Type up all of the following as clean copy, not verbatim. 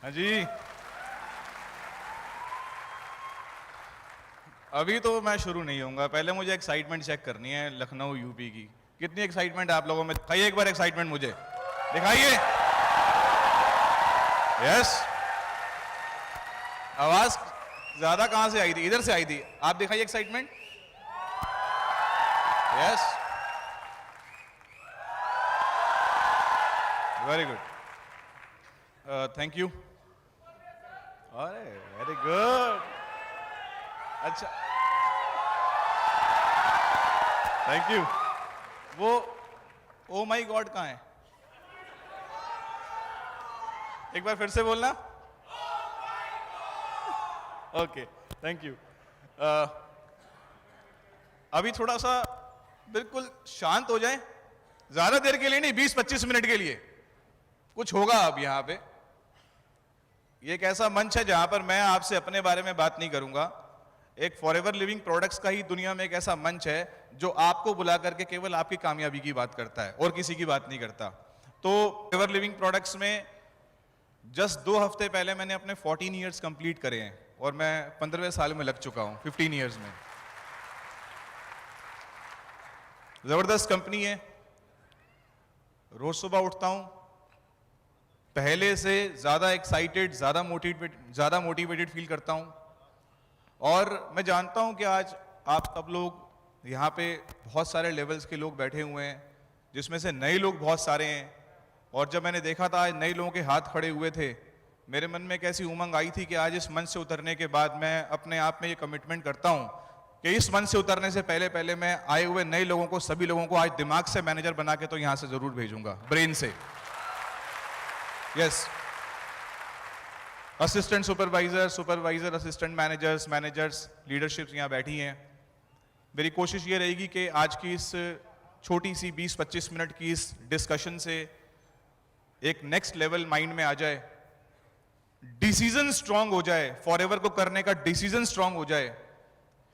हाँ जी। अभी तो मैं शुरू नहीं होऊंगा, पहले मुझे एक्साइटमेंट चेक करनी है लखनऊ यूपी की। कितनी एक्साइटमेंट है आप लोगों में? दिखाइए एक बार एक्साइटमेंट, मुझे दिखाइए। यस। आवाज ज्यादा कहां से आई थी? इधर से आई थी। आप दिखाइए excitement. Yes, very good, thank you. अरे वेरी गुड, अच्छा, थैंक यू। वो ओ माई गॉड कहाँ है? एक बार फिर से बोलना। Okay, thank you. अभी थोड़ा सा बिल्कुल शांत हो जाए, ज्यादा देर के लिए नहीं, 20-25 मिनट के लिए कुछ होगा अब यहां पे। ये एक ऐसा मंच है जहां पर मैं आपसे अपने बारे में बात नहीं करूंगा। एक फॉरएवर लिविंग प्रोडक्ट्स का ही दुनिया में एक ऐसा मंच है जो आपको बुला करके केवल आपकी कामयाबी की बात करता है और किसी की बात नहीं करता। तो फॉरएवर लिविंग प्रोडक्ट्स में जस्ट 2 हफ्ते पहले मैंने अपने 14 ईयर्स कंप्लीट करे हैं और मैं 15वें साल में लग चुका हूं, 15 ईयर्स में। जबरदस्त कंपनी है। रोज सुबह उठता हूं, पहले से ज्यादा एक्साइटेड, ज्यादा मोटिवेटेड फील करता हूं। और मैं जानता हूं कि आज आप सब लोग यहाँ पे बहुत सारे लेवल्स के लोग बैठे हुए हैं, जिसमें से नए लोग बहुत सारे हैं। और जब मैंने देखा था आज नए लोगों के हाथ खड़े हुए थे, मेरे मन में एक ऐसी उमंग आई थी कि आज इस मंच से उतरने के बाद मैं अपने आप में ये कमिटमेंट करता हूं कि इस मंच से उतरने से पहले मैं आए हुए नए लोगों को, सभी लोगों को आज दिमाग से मैनेजर बना के तो यहां से जरूर भेजूंगा, ब्रेन से। Yes, assistant supervisor, assistant managers, leaderships यहाँ बैठी हैं। मेरी कोशिश ये रहेगी कि आज की इस छोटी सी 20-25 मिनट की इस डिस्कशन से एक नेक्स्ट लेवल माइंड में आ जाए, डिसीजन स्ट्रांग हो जाए, फॉरएवर को करने का डिसीजन स्ट्रांग हो जाए,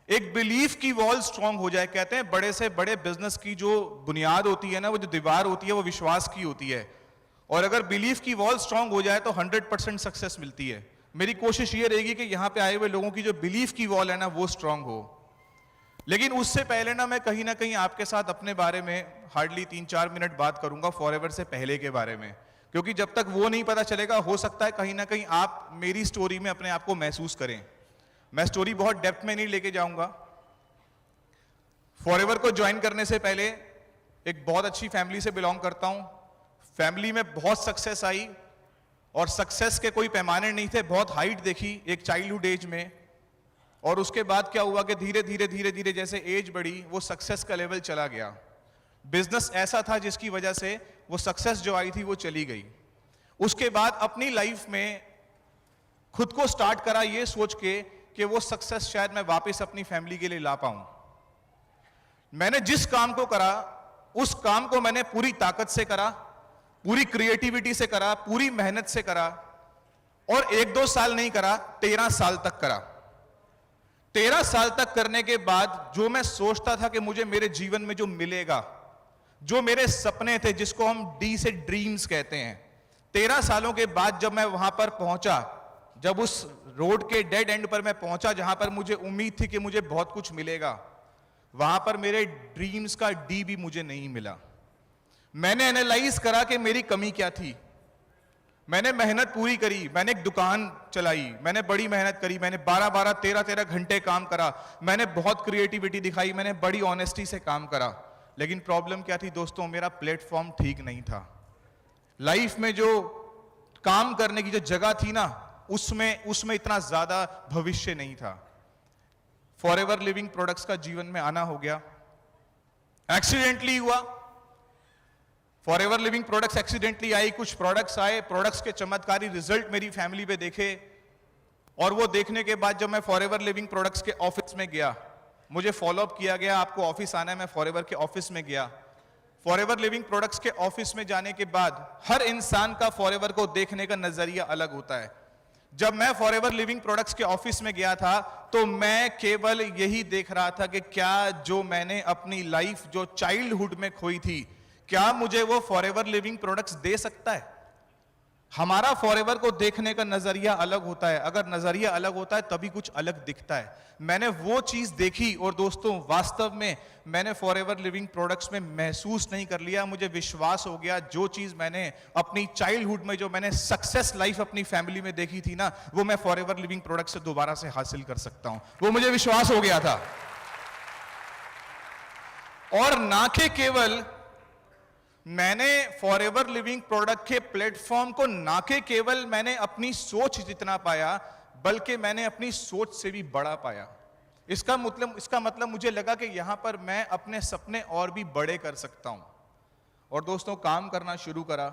एक बिलीफ की वॉल स्ट्रांग हो जाए। कहते हैं बड़े से बड़े बिजनेस की जो बुनियाद होती है ना, वो जो दीवार होती है, वो विश्वास की होती है। और अगर बिलीफ की वॉल स्ट्रांग हो जाए तो 100% सक्सेस मिलती है। मेरी कोशिश ये रहेगी कि यहां पे आए हुए लोगों की जो बिलीफ की वॉल है ना, वो स्ट्रांग हो। लेकिन उससे पहले ना कहीं आपके साथ अपने बारे में हार्डली 3-4 मिनट बात करूंगा, फॉरएवर से पहले के बारे में। क्योंकि जब तक वो नहीं पता चलेगा, हो सकता है कहीं ना कहीं आप मेरी स्टोरी में अपने आप को महसूस करें। मैं स्टोरी बहुत डेप्थ में नहीं लेके जाऊंगा। फॉरएवर को ज्वाइन करने से पहले एक बहुत अच्छी फैमिली से बिलोंग करता हूं। फैमिली में बहुत सक्सेस आई और सक्सेस के कोई पैमाने नहीं थे। बहुत हाइट देखी एक चाइल्डहुड एज में, और उसके बाद क्या हुआ कि धीरे धीरे जैसे एज बढ़ी, वो सक्सेस का लेवल चला गया। बिजनेस ऐसा था जिसकी वजह से वो सक्सेस जो आई थी वो चली गई। उसके बाद अपनी लाइफ में खुद को स्टार्ट करा ये सोच के कि वो सक्सेस शायद मैं वापस अपनी फैमिली के लिए ला पाऊं। मैंने जिस काम को करा, उस काम को मैंने पूरी ताकत से करा, पूरी क्रिएटिविटी से करा, पूरी मेहनत से करा। और 1-2 साल नहीं करा, 13 साल तक करा। 13 साल तक करने के बाद जो मैं सोचता था कि मुझे मेरे जीवन में जो मिलेगा, जो मेरे सपने थे, जिसको हम डी से ड्रीम्स कहते हैं, 13 सालों के बाद जब मैं वहां पर पहुंचा, जब उस रोड के डेड एंड पर मैं पहुंचा जहां पर मुझे उम्मीद थी कि मुझे बहुत कुछ मिलेगा, वहां पर मेरे ड्रीम्स का डी भी मुझे नहीं मिला। मैंने एनालाइज करा कि मेरी कमी क्या थी। मैंने मेहनत पूरी करी, मैंने एक दुकान चलाई, मैंने बड़ी मेहनत करी, मैंने 12-12, 13-13 घंटे काम करा, मैंने बहुत क्रिएटिविटी दिखाई, मैंने बड़ी ऑनेस्टी से काम करा। लेकिन प्रॉब्लम क्या थी दोस्तों? मेरा प्लेटफॉर्म ठीक नहीं था। लाइफ में जो काम करने की जो जगह थी ना, उसमें इतना ज्यादा भविष्य नहीं था। फॉरएवर लिविंग प्रोडक्ट्स का जीवन में आना हो गया, एक्सीडेंटली हुआ। फॉरएवर लिविंग प्रोडक्ट्स एक्सीडेंटली आई, कुछ प्रोडक्ट्स आए, प्रोडक्ट्स के चमत्कारी रिजल्ट मेरी फैमिली पे देखे। और वो देखने के बाद जब मैं फॉरएवर लिविंग प्रोडक्ट्स के ऑफिस में गया, मुझे फॉलोअप किया गया, आपको ऑफिस आना है। मैं फॉरएवर के ऑफिस में गया। फॉरएवर लिविंग प्रोडक्ट्स के ऑफिस में जाने के बाद हर इंसान का फॉरएवर को देखने का नजरिया अलग होता है। जब मैं फॉरएवर लिविंग प्रोडक्ट्स के ऑफिस में गया था तो मैं केवल यही देख रहा था कि क्या जो मैंने अपनी लाइफ जो चाइल्डहुड में खोई थी, क्या मुझे वो फॉरएवर लिविंग प्रोडक्ट्स दे सकता है? हमारा फॉरएवर को देखने का नजरिया अलग होता है। अगर नजरिया अलग होता है तभी कुछ अलग दिखता है। मैंने वो चीज देखी और दोस्तों वास्तव में मैंने फॉरएवर लिविंग प्रोडक्ट्स में महसूस नहीं कर लिया। मुझे विश्वास हो गया जो चीज मैंने अपनी चाइल्डहुड में, जो मैंने सक्सेस लाइफ अपनी फैमिली में देखी थी ना, वो मैं फॉरएवर लिविंग प्रोडक्ट से दोबारा से हासिल कर सकता हूं। वो मुझे विश्वास हो गया था। और ना के केवल मैंने फॉरएवर लिविंग प्रोडक्ट के प्लेटफॉर्म को ना के केवल मैंने अपनी सोच जितना पाया, बल्कि मैंने अपनी सोच से भी बड़ा पाया। इसका मतलब मुझे लगा कि यहां पर मैं अपने सपने और भी बड़े कर सकता हूं। और दोस्तों काम करना शुरू करा,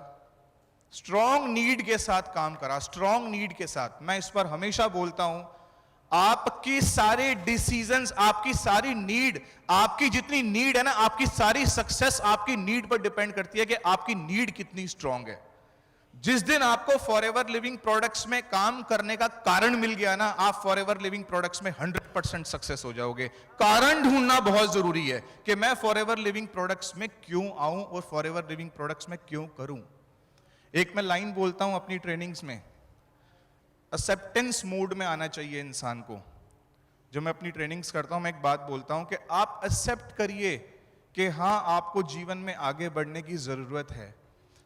स्ट्रॉन्ग नीड के साथ काम करा, स्ट्रॉन्ग नीड के साथ। मैं इस पर हमेशा बोलता हूं, आपकी सारे डिसीजंस, आपकी सारी नीड, आपकी जितनी नीड है ना, आपकी सारी सक्सेस आपकी नीड पर डिपेंड करती है कि आपकी नीड कितनी स्ट्रांग है। जिस दिन आपको फॉरएवर लिविंग प्रोडक्ट्स में काम करने का कारण मिल गया ना, आप फॉरएवर लिविंग प्रोडक्ट्स में 100% सक्सेस हो जाओगे। कारण ढूंढना बहुत जरूरी है कि मैं फॉरएवर लिविंग प्रोडक्ट्स में क्यों आऊं और फॉरएवर लिविंग प्रोडक्ट्स में क्यों करूं। एक मैं लाइन बोलता हूं अपनी ट्रेनिंग्स में, एक्सेप्टेंस मोड में आना चाहिए इंसान को। जब मैं अपनी ट्रेनिंग्स करता हूं, मैं एक बात बोलता हूं कि आप एक्सेप्ट करिए कि हां आपको जीवन में आगे बढ़ने की जरूरत है।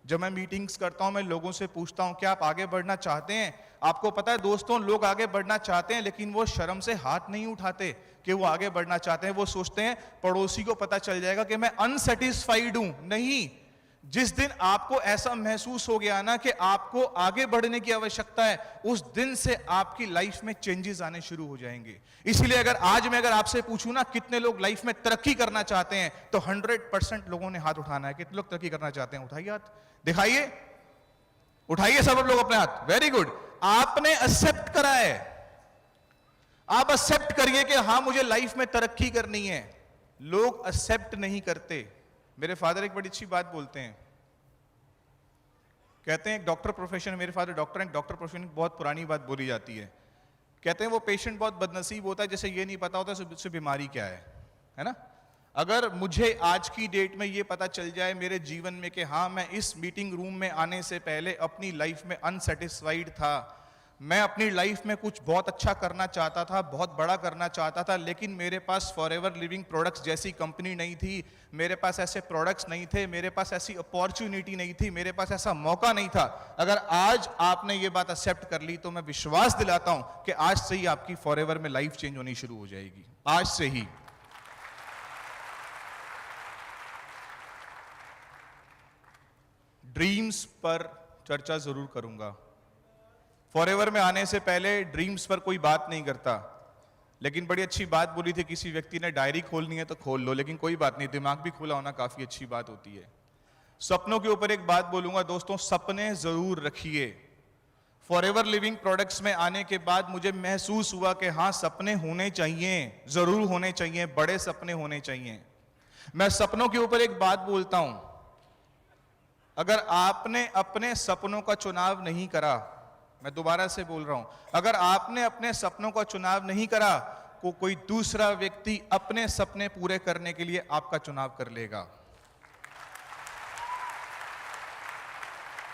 जब मैं मीटिंग्स करता हूं, मैं लोगों से पूछता हूं क्या आप आगे बढ़ना चाहते हैं। आपको पता है दोस्तों, लोग आगे बढ़ना चाहते हैं लेकिन वो शर्म से हाथ नहीं उठाते कि वो आगे बढ़ना चाहते हैं। वो सोचते हैं पड़ोसी को पता चल जाएगा कि मैं अनसेटिस्फाइड हूं। नहीं, जिस दिन आपको ऐसा महसूस हो गया ना कि आपको आगे बढ़ने की आवश्यकता है, उस दिन से आपकी लाइफ में चेंजेस आने शुरू हो जाएंगे। इसीलिए अगर आपसे पूछूं ना कितने लोग लाइफ में तरक्की करना चाहते हैं, तो 100% लोगों ने हाथ उठाना है। कितने लोग तरक्की करना चाहते हैं? उठाइए हाथ, दिखाइए, उठाइए सब लोग अपने हाथ। Very good. आपने एक्सेप्ट करा है। आप एक्सेप्ट करिए कि हां मुझे लाइफ में तरक्की करनी है। लोग एक्सेप्ट नहीं करते। मेरे फादर एक बड़ी अच्छी बात बोलते हैं, कहते हैं एक डॉक्टर प्रोफेशन, मेरे फादर डॉक्टर हैं, डॉक्टर प्रोफेशन बहुत पुरानी बात बोली जाती है। कहते हैं वो पेशेंट बहुत बदनसीब होता है जिसे ये नहीं पता होता उससे बीमारी क्या है ना। अगर मुझे आज की डेट में ये पता चल जाए मेरे जीवन में कि हाँ मैं इस मीटिंग रूम में आने से पहले अपनी लाइफ में अनसेटिस्फाइड था, मैं अपनी लाइफ में कुछ बहुत अच्छा करना चाहता था, बहुत बड़ा करना चाहता था, लेकिन मेरे पास फॉरएवर लिविंग प्रोडक्ट्स जैसी कंपनी नहीं थी, मेरे पास ऐसे प्रोडक्ट्स नहीं थे, मेरे पास ऐसी अपॉर्चुनिटी नहीं थी, मेरे पास ऐसा मौका नहीं था। अगर आज आपने ये बात एक्सेप्ट कर ली तो मैं विश्वास दिलाता हूं कि आज से ही आपकी फॉरएवर में लाइफ चेंज होनी शुरू हो जाएगी। आज से ही। ड्रीम्स पर चर्चा जरूर करूंगा। फॉरएवर में आने से पहले ड्रीम्स पर कोई बात नहीं करता, लेकिन बड़ी अच्छी बात बोली थी किसी व्यक्ति ने, डायरी खोलनी है तो खोल लो, लेकिन कोई बात नहीं, दिमाग भी खुला होना काफी अच्छी बात होती है। सपनों के ऊपर एक बात बोलूंगा दोस्तों, सपने जरूर रखिए। फॉरएवर लिविंग प्रोडक्ट्स में आने के बाद मुझे महसूस हुआ कि हाँ सपने होने चाहिए, जरूर होने चाहिए, बड़े सपने होने चाहिए। मैं सपनों के ऊपर एक बात बोलता हूं, अगर आपने अपने सपनों का चुनाव नहीं करा, मैं दोबारा से बोल रहा हूं, अगर आपने अपने सपनों का चुनाव नहीं करा, कोई दूसरा व्यक्ति अपने सपने पूरे करने के लिए आपका चुनाव कर लेगा।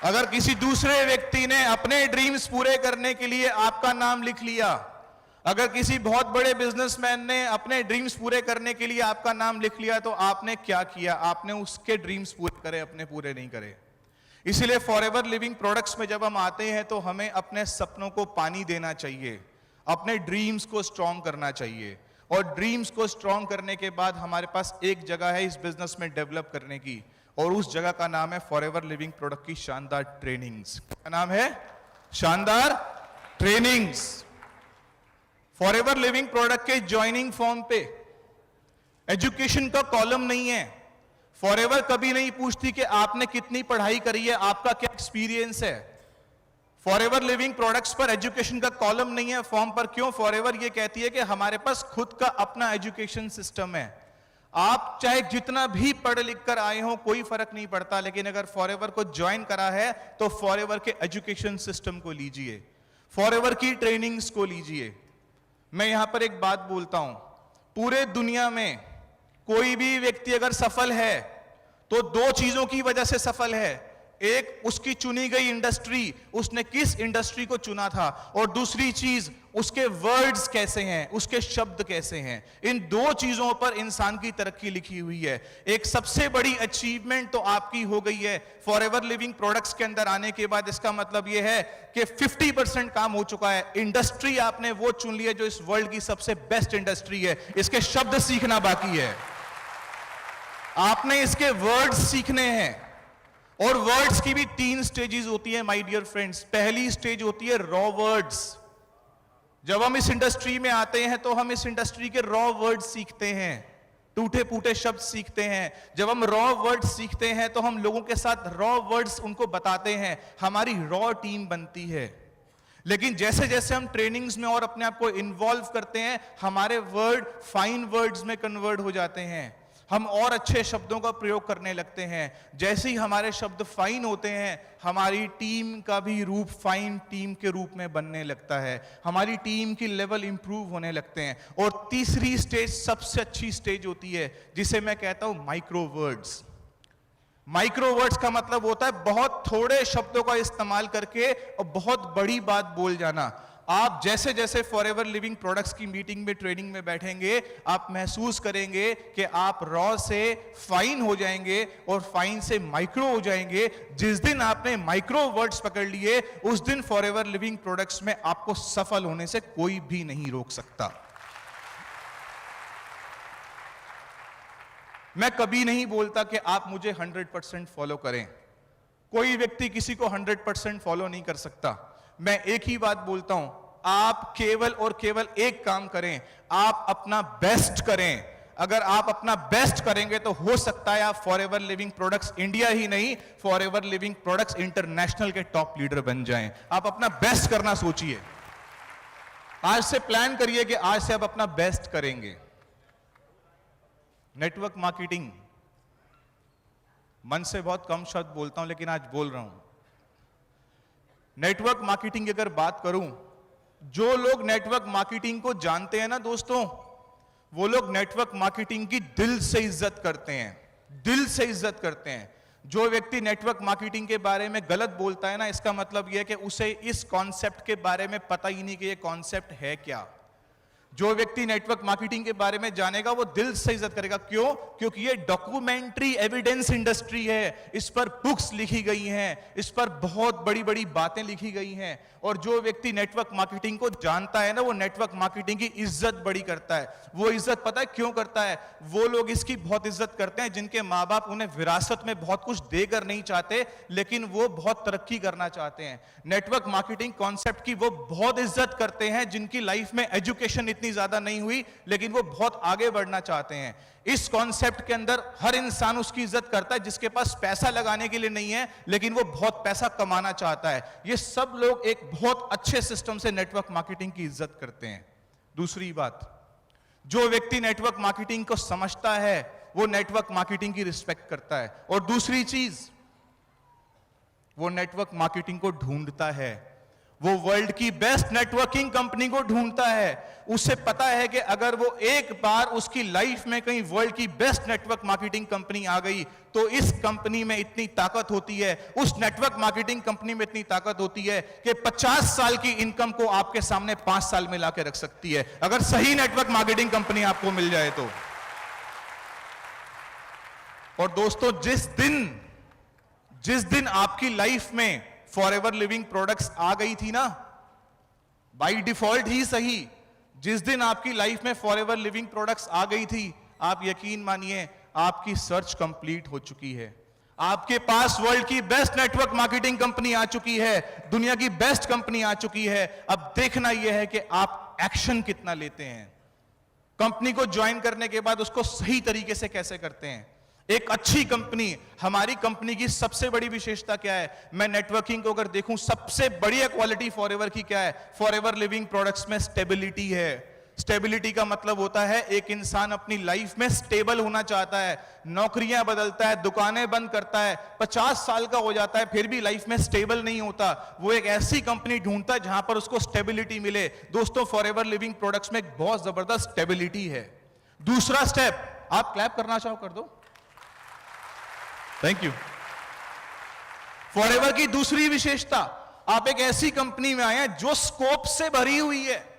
अगर किसी दूसरे व्यक्ति ने अपने ड्रीम्स पूरे करने के लिए आपका नाम लिख लिया, अगर किसी बहुत बड़े बिजनेसमैन ने अपने ड्रीम्स पूरे करने के लिए आपका नाम लिख लिया, तो आपने क्या किया? आपने उसके ड्रीम्स पूरे करे, अपने पूरे नहीं करे। इसलिए फॉरएवर लिविंग प्रोडक्ट्स में जब हम आते हैं तो हमें अपने सपनों को पानी देना चाहिए, अपने ड्रीम्स को स्ट्रॉन्ग करना चाहिए। और ड्रीम्स को स्ट्रॉन्ग करने के बाद हमारे पास एक जगह है इस बिजनेस में डेवलप करने की, और उस जगह का नाम है फॉरएवर लिविंग प्रोडक्ट की शानदार ट्रेनिंग्स। क्या नाम है? शानदार ट्रेनिंग्स। फॉरएवर लिविंग प्रोडक्ट के ज्वाइनिंग फॉर्म पे एजुकेशन का कॉलम नहीं है। फॉरएवर कभी नहीं पूछती कि आपने कितनी पढ़ाई करी है, आपका क्या एक्सपीरियंस है। फॉरएवर लिविंग प्रोडक्ट्स पर एजुकेशन का कॉलम नहीं है फॉर्म पर। क्यों? फॉरएवर ये कहती है कि हमारे पास खुद का अपना एजुकेशन सिस्टम है। आप चाहे जितना भी पढ़ लिख कर आए हो कोई फर्क नहीं पड़ता, लेकिन अगर फॉरएवर को ज्वाइन करा है तो फॉरएवर के एजुकेशन सिस्टम को लीजिए, फॉरएवर की ट्रेनिंग्स को लीजिए। मैं यहां पर एक बात बोलता हूं, पूरे दुनिया में कोई भी व्यक्ति अगर सफल है तो दो चीजों की वजह से सफल है। एक उसकी चुनी गई इंडस्ट्री, उसने किस इंडस्ट्री को चुना था, और दूसरी चीज उसके वर्ड्स कैसे हैं, उसके शब्द कैसे हैं। इन दो चीजों पर इंसान की तरक्की लिखी हुई है। एक सबसे बड़ी अचीवमेंट तो आपकी हो गई है फॉरएवर लिविंग प्रोडक्ट्स के अंदर आने के बाद। इसका मतलब यह है कि 50% काम हो चुका है। इंडस्ट्री आपने वो चुन ली है जो इस वर्ल्ड की सबसे बेस्ट इंडस्ट्री है। इसके शब्द सीखना बाकी है, आपने इसके वर्ड्स सीखने हैं। और वर्ड्स की भी 3 स्टेजेस होती है माय डियर फ्रेंड्स। पहली स्टेज होती है रॉ वर्ड्स। जब हम इस इंडस्ट्री में आते हैं तो हम इस इंडस्ट्री के रॉ वर्ड्स सीखते हैं, टूटे फूटे शब्द सीखते हैं। जब हम रॉ वर्ड्स सीखते हैं तो हम लोगों के साथ रॉ वर्ड्स उनको बताते हैं, हमारी रॉ टीम बनती है। लेकिन जैसे जैसे हम ट्रेनिंग्स में और अपने आप को इन्वॉल्व करते हैं, हमारे वर्ड फाइन वर्ड्स में कन्वर्ट हो जाते हैं, हम और अच्छे शब्दों का प्रयोग करने लगते हैं। जैसे ही हमारे शब्द फाइन होते हैं, हमारी टीम का भी रूप फाइन टीम के रूप में बनने लगता है, हमारी टीम की लेवल इंप्रूव होने लगते हैं। और तीसरी स्टेज सबसे अच्छी स्टेज होती है, जिसे मैं कहता हूं माइक्रो वर्ड्स। माइक्रो वर्ड्स का मतलब होता है बहुत थोड़े शब्दों का इस्तेमाल करके और बहुत बड़ी बात बोल जाना। आप जैसे जैसे फॉरएवर लिविंग प्रोडक्ट्स की मीटिंग में, ट्रेनिंग में बैठेंगे, आप महसूस करेंगे कि आप रॉ से फाइन हो जाएंगे और फाइन से माइक्रो हो जाएंगे। जिस दिन आपने माइक्रो वर्ड्स पकड़ लिए, उस दिन फॉरएवर लिविंग प्रोडक्ट्स में आपको सफल होने से कोई भी नहीं रोक सकता। मैं कभी नहीं बोलता कि आप मुझे 100% फॉलो करें। कोई व्यक्ति किसी को 100% फॉलो नहीं कर सकता। मैं एक ही बात बोलता हूं, आप केवल और केवल एक काम करें, आप अपना बेस्ट करें। अगर आप अपना बेस्ट करेंगे तो हो सकता है आप फॉरएवर लिविंग प्रोडक्ट्स इंडिया ही नहीं, फॉरएवर लिविंग प्रोडक्ट्स इंटरनेशनल के टॉप लीडर बन जाएं। आप अपना बेस्ट करना सोचिए, आज से प्लान करिए कि आज से आप अपना बेस्ट करेंगे। नेटवर्क मार्केटिंग, मन से बहुत कम शब्द बोलता हूं लेकिन आज बोल रहा हूं। नेटवर्क मार्केटिंग की अगर बात करूं, जो लोग नेटवर्क मार्केटिंग को जानते हैं ना दोस्तों, वो लोग नेटवर्क मार्केटिंग की दिल से इज्जत करते हैं, दिल से इज्जत करते हैं। जो व्यक्ति नेटवर्क मार्केटिंग के बारे में गलत बोलता है ना, इसका मतलब यह है कि उसे इस कॉन्सेप्ट के बारे में पता ही नहीं कि यह कॉन्सेप्ट है क्या। जो व्यक्ति नेटवर्क मार्केटिंग के बारे में जानेगा वो दिल से इज्जत करेगा। क्यों? क्योंकि ये डॉक्यूमेंट्री एविडेंस इंडस्ट्री है, इस पर बुक्स लिखी गई हैं, इस पर बहुत बड़ी बड़ी बातें लिखी गई हैं। और जो व्यक्ति नेटवर्क मार्केटिंग को जानता है ना, वो नेटवर्क मार्केटिंग की इज्जत बड़ी करता है। वो इज्जत पता है क्यों करता है? वो लोग इसकी बहुत इज्जत करते हैं जिनके माँ बाप उन्हें विरासत में बहुत कुछ देकर नहीं चाहते, लेकिन वो बहुत तरक्की करना चाहते हैं। नेटवर्क मार्केटिंग कॉन्सेप्ट की वो बहुत इज्जत करते हैं जिनकी लाइफ में एजुकेशन इतनी ज्यादा नहीं हुई, लेकिन वो बहुत आगे बढ़ना चाहते हैं। इस कॉन्सेप्ट के अंदर हर इंसान उसकी इज्जत करता है जिसके पास पैसा लगाने के लिए नहीं है, लेकिन वो बहुत पैसा कमाना चाहता है। ये सब लोग एक बहुत अच्छे सिस्टम से नेटवर्क मार्केटिंग की इज्जत करते हैं। दूसरी बात, जो व्यक्ति नेटवर्क मार्केटिंग को समझता है वो नेटवर्क मार्केटिंग की रिस्पेक्ट करता है। और दूसरी चीज, वो नेटवर्क मार्केटिंग को ढूंढता है, वो वर्ल्ड की बेस्ट नेटवर्किंग कंपनी को ढूंढता है। उसे पता है कि अगर वो एक बार उसकी लाइफ में कहीं वर्ल्ड की बेस्ट नेटवर्क मार्केटिंग कंपनी आ गई तो इस कंपनी में इतनी ताकत होती है, उस नेटवर्क मार्केटिंग कंपनी में इतनी ताकत होती है कि 50 साल की इनकम को आपके सामने 5 साल में लाके रख सकती है, अगर सही नेटवर्क मार्केटिंग कंपनी आपको मिल जाए तो। और दोस्तों, जिस दिन आपकी लाइफ में फॉरएवर लिविंग प्रोडक्ट्स आ गई थी ना, बाय डिफॉल्ट ही सही, जिस दिन आपकी लाइफ में फॉरएवर लिविंग प्रोडक्ट्स आ गई थी, आप यकीन मानिए आपकी सर्च कंप्लीट हो चुकी है। आपके पास वर्ल्ड की बेस्ट नेटवर्क मार्केटिंग कंपनी आ चुकी है, दुनिया की बेस्ट कंपनी आ चुकी है। अब देखना यह है कि आप एक्शन कितना लेते हैं। कंपनी को ज्वाइन करने के बाद उसको सही तरीके से कैसे करते हैं। एक अच्छी कंपनी, हमारी कंपनी की सबसे बड़ी विशेषता क्या है? मैं नेटवर्किंग को अगर देखूं, सबसे बढ़िया क्वालिटी फॉरएवर की क्या है? फॉरएवर लिविंग प्रोडक्ट्स में स्टेबिलिटी है। स्टेबिलिटी का मतलब होता है एक इंसान अपनी लाइफ में स्टेबल होना चाहता है, नौकरियां बदलता है, दुकानें बंद करता है, 50 साल का हो जाता है फिर भी लाइफ में स्टेबल नहीं होता। वो एक ऐसी कंपनी ढूंढता है जहां पर उसको स्टेबिलिटी मिले। दोस्तों, फॉरएवर लिविंग प्रोडक्ट्स में एक बहुत जबरदस्त स्टेबिलिटी है। दूसरा स्टेप, आप क्लैप करना चाहो कर दो, थैंक यू। फॉरएवर की दूसरी विशेषता, आप एक ऐसी कंपनी में आए हैं जो स्कोप से भरी हुई है।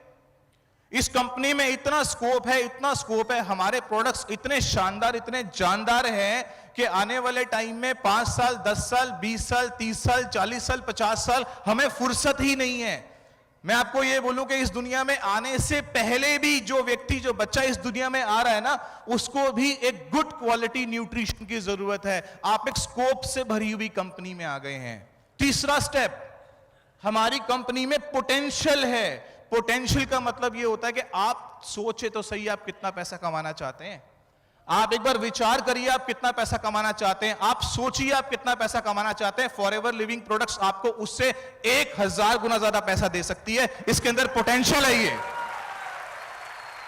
इस कंपनी में इतना स्कोप है, इतना स्कोप है, हमारे प्रोडक्ट्स इतने शानदार, इतने जानदार हैं कि आने वाले टाइम में 5 साल, 10 साल, 20 साल, 30 साल, 40 साल, 50 साल हमें फुर्सत ही नहीं है। मैं आपको यह बोलूं कि इस दुनिया में आने से पहले भी जो व्यक्ति, जो बच्चा इस दुनिया में आ रहा है ना, उसको भी एक गुड क्वालिटी न्यूट्रिशन की जरूरत है। आप एक स्कोप से भरी हुई कंपनी में आ गए हैं। तीसरा स्टेप, हमारी कंपनी में पोटेंशियल है। पोटेंशियल का मतलब यह होता है कि आप सोचे तो सही, आप कितना पैसा कमाना चाहते हैं। आप एक बार विचार करिए, आप कितना पैसा कमाना चाहते हैं। आप सोचिए आप कितना पैसा कमाना चाहते हैं। फॉरएवर लिविंग प्रोडक्ट्स आपको उससे 1000 गुना ज्यादा पैसा दे सकती है। इसके अंदर पोटेंशियल है।